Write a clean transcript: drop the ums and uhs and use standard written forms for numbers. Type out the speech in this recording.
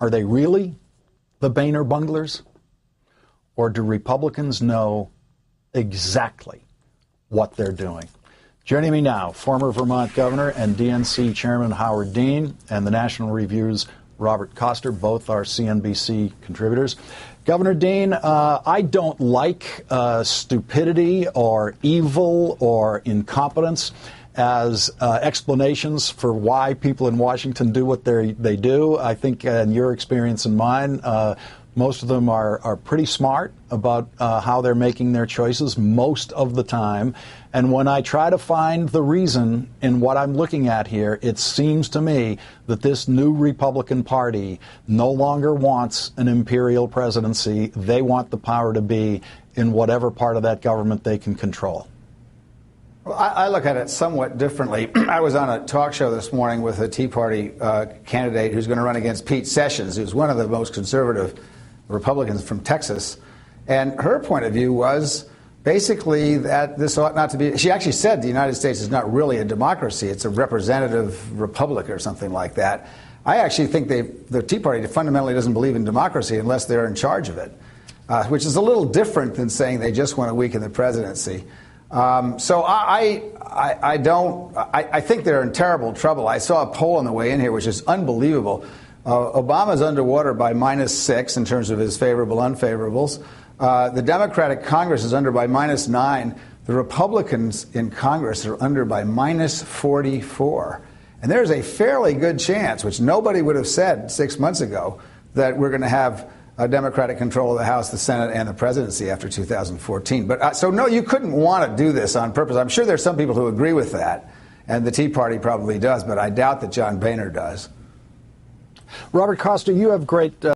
Are they really the Boehner bunglers? Or do Republicans know exactly what they're doing? Joining me now, former Vermont Governor and DNC Chairman Howard Dean and the National Review's Robert Coster, both are CNBC contributors. Governor Dean, I don't like stupidity or evil or incompetence as explanations for why people in Washington do what they do. I think in your experience and mine, most of them are pretty smart about how they're making their choices most of the time. And when I try to find the reason in what I'm looking at here, it seems to me that this new Republican Party no longer wants an imperial presidency. They want the power to be in whatever part of that government they can control. Well, I look at it somewhat differently. I was on a talk show this morning with a Tea Party candidate who's going to run against Pete Sessions, who's one of the most conservative Republicans from Texas. And her point of view was basically that this ought not to be. She actually said the United States is not really a democracy. It's a representative republic or something like that. I actually think the Tea Party fundamentally doesn't believe in democracy unless they're in charge of it, which is a little different than saying they just want to weaken the presidency. So I think they're in terrible trouble. I saw a poll on the way in here, which is unbelievable. Obama's underwater by -6 in terms of his favorable unfavorables. The Democratic Congress is under by -9. The Republicans in Congress are under by -44. And there's a fairly good chance, which nobody would have said 6 months ago, that we're going to have a Democratic control of the House, the Senate, and the presidency after 2014. But so, no, you couldn't want to do this on purpose. I'm sure there's some people who agree with that, and the Tea Party probably does, but I doubt that John Boehner does. Robert Coster, you have great